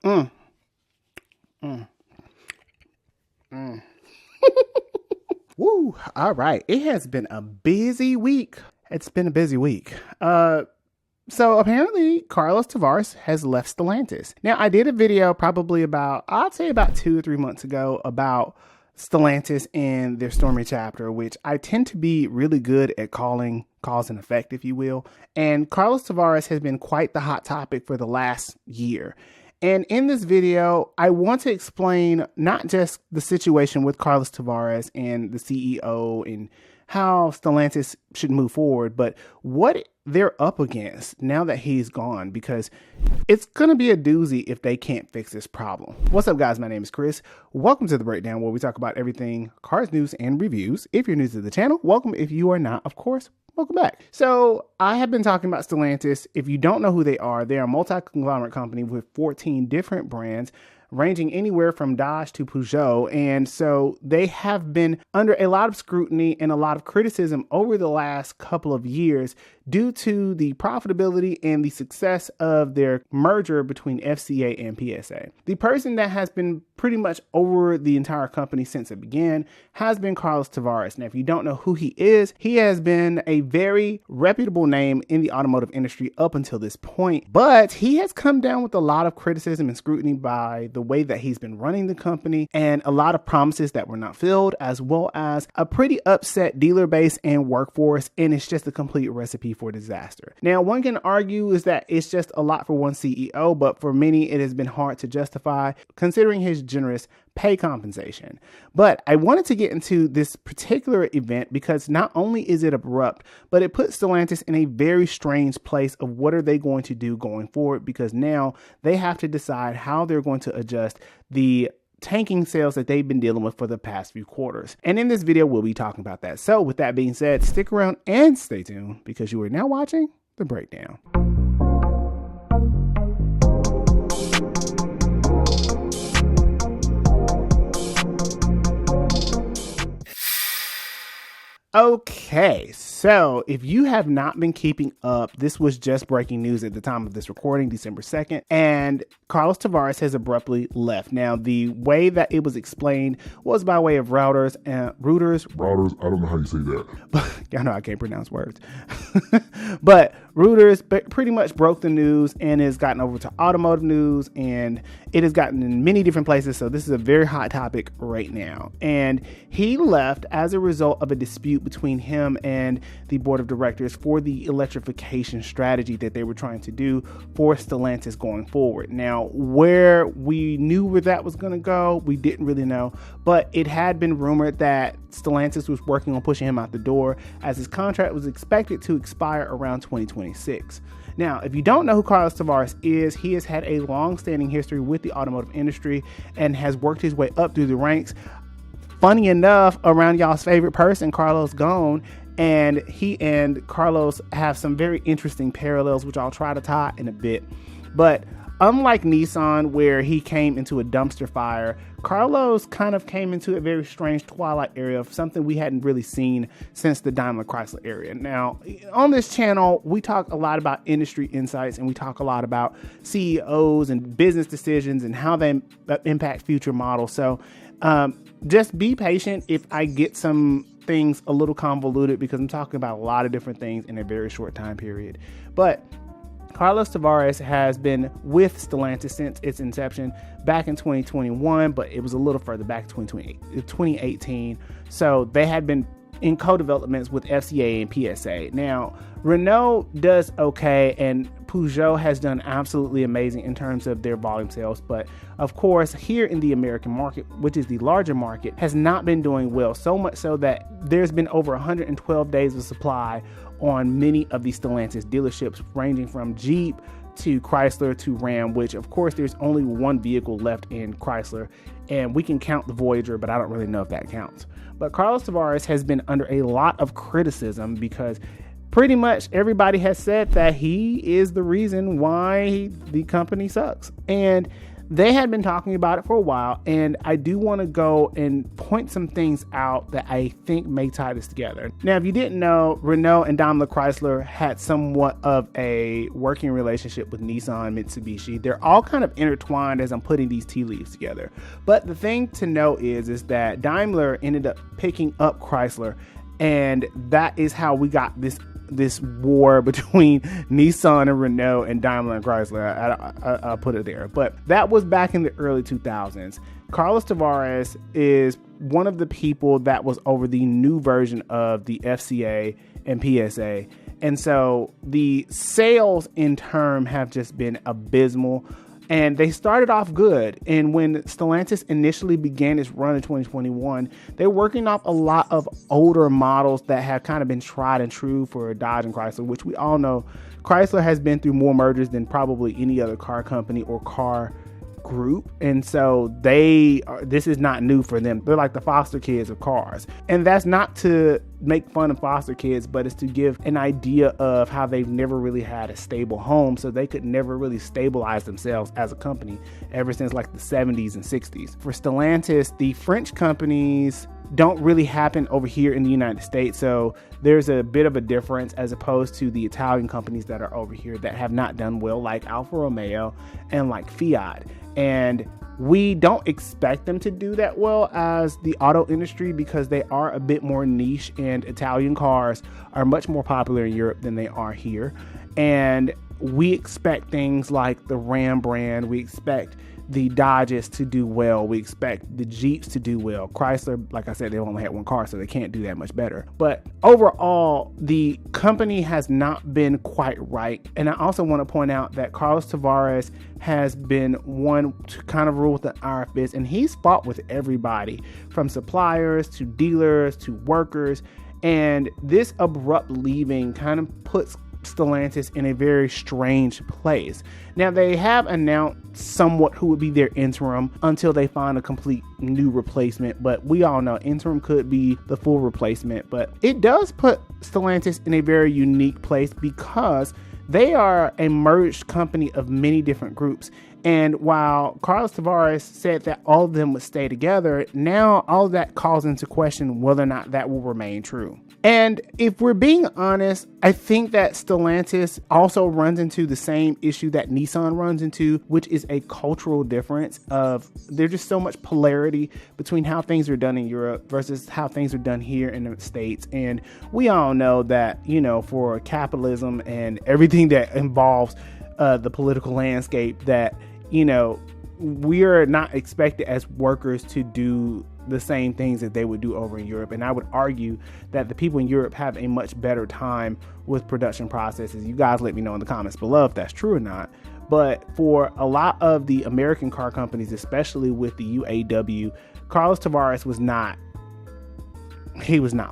Mm. Mm. Mm. Woo. All right. It has been a busy week. It's been a busy week. So apparently Carlos Tavares has left Stellantis. Now, I did a video probably I'd say about 2 or 3 months ago about Stellantis and their stormy chapter, which I tend to be really good at calling cause and effect, if you will. And Carlos Tavares has been quite the hot topic for the last year. And in this video, I want to explain not just the situation with Carlos Tavares and the CEO and how Stellantis should move forward, but what they're up against now that he's gone, because it's going to be a doozy if they can't fix this problem. What's up, guys? My name is Chris. Welcome to The Breakdown, where we talk about everything cars, news, and reviews. If you're new to the channel, welcome. If you are not, of course, welcome back. So I have been talking about Stellantis. If you don't know who they are a multi-conglomerate company with 14 different brands, ranging anywhere from Dodge to Peugeot. And so they have been under a lot of scrutiny and a lot of criticism over the last couple of years due to the profitability and the success of their merger between FCA and PSA. The person that has been pretty much over the entire company since it began has been Carlos Tavares. Now, if you don't know who he is, he has been a very reputable name in the automotive industry up until this point, but he has come down with a lot of criticism and scrutiny by the way that he's been running the company and a lot of promises that were not filled, as well as a pretty upset dealer base and workforce, and it's just a complete recipe for disaster. Now, one can argue is that it's just a lot for one CEO, but for many, it has been hard to justify considering his generous pay compensation. But I wanted to get into this particular event because not only is it abrupt, but it puts Stellantis in a very strange place of what are they going to do going forward, because now they have to decide how they're going to adjust the tanking sales that they've been dealing with for the past few quarters. And in this video, we'll be talking about that. So with that being said, stick around and stay tuned because you are now watching The Breakdown. Okay, so if you have not been keeping up, this was just breaking news at the time of this recording, December 2nd, and Carlos Tavares has abruptly left. Now, the way that it was explained was by way of Reuters. I don't know how you say that. Y'all know I can't pronounce words. But Reuters pretty much broke the news and has gotten over to automotive news, and it has gotten in many different places. So this is a very hot topic right now. And he left as a result of a dispute between him and the board of directors for the electrification strategy that they were trying to do for Stellantis going forward. Now, where we knew where that was going to go, we didn't really know, but it had been rumored that Stellantis was working on pushing him out the door as his contract was expected to expire around 2026. Now, if you don't know who Carlos Tavares is, he has had a long-standing history with the automotive industry and has worked his way up through the ranks. Funny enough, around y'all's favorite person, Carlos Ghosn, and he and Carlos have some very interesting parallels, which I'll try to tie in a bit. But unlike Nissan, where he came into a dumpster fire, Carlos kind of came into a very strange twilight area of something we hadn't really seen since the Daimler Chrysler era. Now, on this channel, we talk a lot about industry insights and we talk a lot about CEOs and business decisions and how they impact future models. So just be patient if I get some things a little convoluted because I'm talking about a lot of different things in a very short time period. But Carlos Tavares has been with Stellantis since its inception back in 2021, but it was a little further back, 2018. So they had been in co-developments with FCA and PSA. Now, Renault does okay, and Peugeot has done absolutely amazing in terms of their volume sales. But of course, here in the American market, which is the larger market, has not been doing well. So much so that there's been over 112 days of supply on many of these Stellantis dealerships, ranging from Jeep to Chrysler to Ram, which of course there's only one vehicle left in Chrysler, and we can count the Voyager, but I don't really know if that counts. But Carlos Tavares has been under a lot of criticism because pretty much everybody has said that he is the reason why the company sucks. And they had been talking about it for a while, and I do want to go and point some things out that I think may tie this together. Now, if you didn't know, Renault and Daimler Chrysler had somewhat of a working relationship with Nissan and Mitsubishi. They're all kind of intertwined as I'm putting these tea leaves together. But the thing to know is that Daimler ended up picking up Chrysler, and that is how we got this war between Nissan and Renault and Daimler and Chrysler. I'll put it there. But that was back in the early 2000s. Carlos Tavares is one of the people that was over the new version of the FCA and PSA. And so the sales in turn have just been abysmal. And they started off good. And when Stellantis initially began its run in 2021, they were working off a lot of older models that have kind of been tried and true for Dodge and Chrysler, which we all know Chrysler has been through more mergers than probably any other car company or car group. And so this is not new for them. They're like the foster kids of cars. And that's not to make fun of foster kids, but it's to give an idea of how they've never really had a stable home. So they could never really stabilize themselves as a company ever since like the 70s and 60s. For Stellantis, the French companies don't really happen over here in the United States. So there's a bit of a difference as opposed to the Italian companies that are over here that have not done well, like Alfa Romeo and like Fiat. And we don't expect them to do that well as the auto industry because they are a bit more niche, and Italian cars are much more popular in Europe than they are here. And we expect things like the Ram brand, we expect the Dodges to do well, we expect the Jeeps to do well. Chrysler, like I said, they only had one car, so they can't do that much better. But overall, the company has not been quite right. And I also want to point out that Carlos Tavares has been one to kind of rule with an iron fist, and he's fought with everybody from suppliers to dealers to workers. And this abrupt leaving kind of puts Stellantis in a very strange place. Now, they have announced somewhat who would be their interim until they find a complete new replacement, but we all know interim could be the full replacement. But it does put Stellantis in a very unique place because they are a merged company of many different groups. And while Carlos Tavares said that all of them would stay together, now all of that calls into question whether or not that will remain true. And if we're being honest, I think that Stellantis also runs into the same issue that Nissan runs into, which is a cultural difference of there's just so much polarity between how things are done in Europe versus how things are done here in the States. And we all know that, for capitalism and everything that involves the political landscape, that, we are not expected as workers to do the same things that they would do over in Europe. And I would argue that the people in Europe have a much better time with production processes. You guys let me know in the comments below if that's true or not. But for a lot of the American car companies, especially with the UAW, Carlos Tavares was not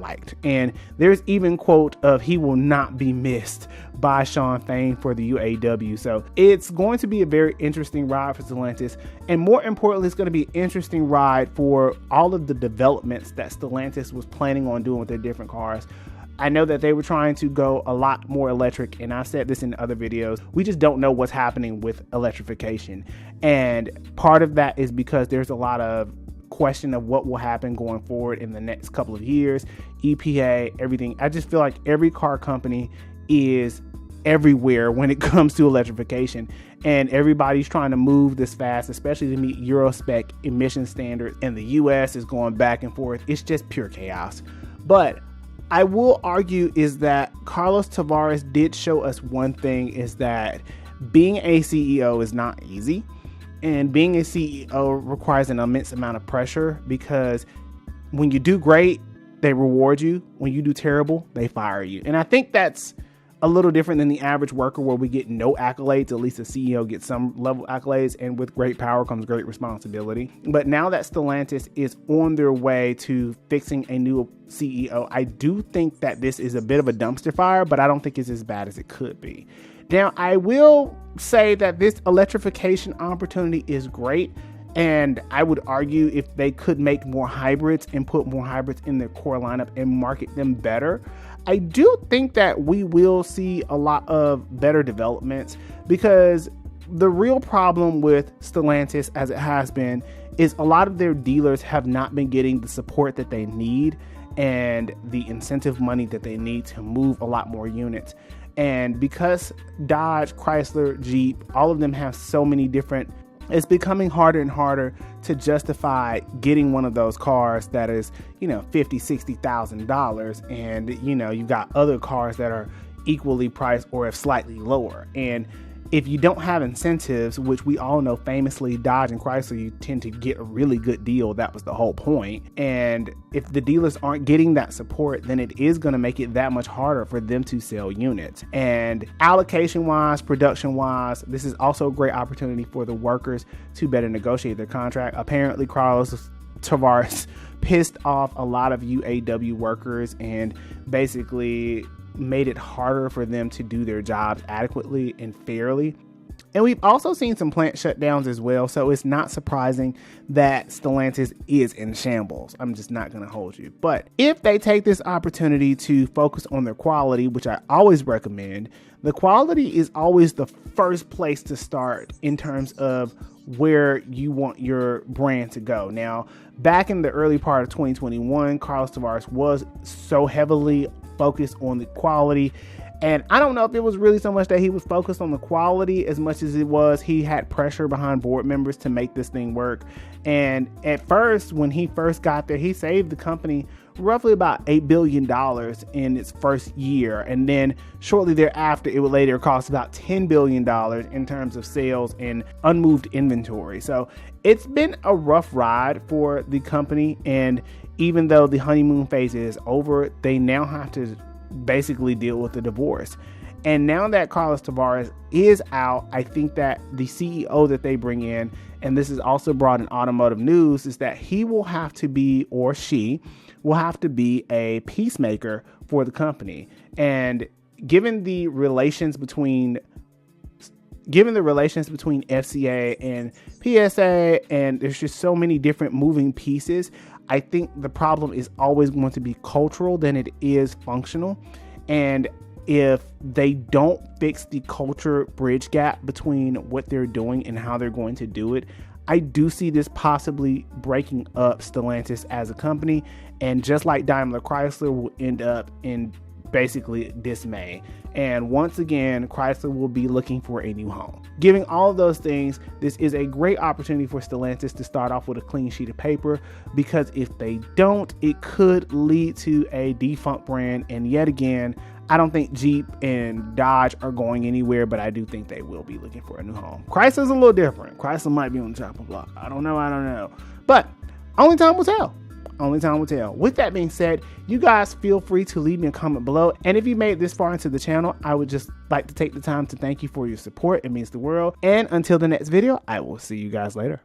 liked. And there's even quote of he will not be missed by Sean Fain for the UAW. So it's going to be a very interesting ride for Stellantis. And more importantly, it's going to be an interesting ride for all of the developments that Stellantis was planning on doing with their different cars. I know that they were trying to go a lot more electric, and I've said this in other videos. We just don't know what's happening with electrification. And part of that is because there's a lot of question of what will happen going forward in the next couple of years, EPA, everything. I just feel like every car company is everywhere when it comes to electrification, and everybody's trying to move this fast, especially to meet Euro spec emission standards, and the US is going back and forth. It's just pure chaos. But I will argue is that Carlos Tavares did show us one thing, is that being a CEO is not easy. And being a CEO requires an immense amount of pressure, because when you do great, they reward you. When you do terrible, they fire you. And I think that's a little different than the average worker, where we get no accolades. At least the CEO gets some level of accolades, and with great power comes great responsibility. But now that Stellantis is on their way to fixing a new CEO, I do think that this is a bit of a dumpster fire, but I don't think it's as bad as it could be. Now, I will say that this electrification opportunity is great, and I would argue if they could make more hybrids and put more hybrids in their core lineup and market them better, I do think that we will see a lot of better developments, because the real problem with Stellantis, as it has been, is a lot of their dealers have not been getting the support that they need and the incentive money that they need to move a lot more units. And because Dodge, Chrysler, Jeep, all of them have so many different, it's becoming harder and harder to justify getting one of those cars that is, $50,000, $60,000. And, you've got other cars that are equally priced or if slightly lower. And if you don't have incentives, which we all know famously, Dodge and Chrysler, you tend to get a really good deal. That was the whole point. And if the dealers aren't getting that support, then it is going to make it that much harder for them to sell units. And allocation-wise, production-wise, this is also a great opportunity for the workers to better negotiate their contract. Apparently, Carlos Tavares pissed off a lot of UAW workers and basically made it harder for them to do their jobs adequately and fairly. And we've also seen some plant shutdowns as well, so it's not surprising that Stellantis is in shambles. I'm just not going to hold you. But if they take this opportunity to focus on their quality, which I always recommend, the quality is always the first place to start in terms of where you want your brand to go. Now, back in the early part of 2021, Carlos Tavares was so heavily focused on the quality, and I don't know if it was really so much that he was focused on the quality as much as it was he had pressure behind board members to make this thing work. And at first, when he first got there, he saved the company roughly about $8 billion in its first year, and then shortly thereafter it would later cost about $10 billion in terms of sales and unmoved inventory. So it's been a rough ride for the company, and even though the honeymoon phase is over, they now have to basically deal with the divorce. And now that Carlos Tavares is out, I think that the CEO that they bring in, and this is also brought in automotive news, is that he will have to be, or she will have to be, a peacemaker for the company. And given the relations between FCA and PSA, and there's just so many different moving pieces, I think the problem is always going to be cultural than it is functional. And if they don't fix the culture bridge gap between what they're doing and how they're going to do it, I do see this possibly breaking up Stellantis as a company. And just like Daimler Chrysler will end up in basically dismay. And once again, Chrysler will be looking for a new home. Given all of those things, this is a great opportunity for Stellantis to start off with a clean sheet of paper, because if they don't, it could lead to a defunct brand. And yet again, I don't think Jeep and Dodge are going anywhere, but I do think they will be looking for a new home. Chrysler's a little different. Chrysler might be on the chopping block. I don't know. But only time will tell. Only time will tell. With that being said, you guys feel free to leave me a comment below. And if you made it this far into the channel, I would just like to take the time to thank you for your support. It means the world. And until the next video, I will see you guys later.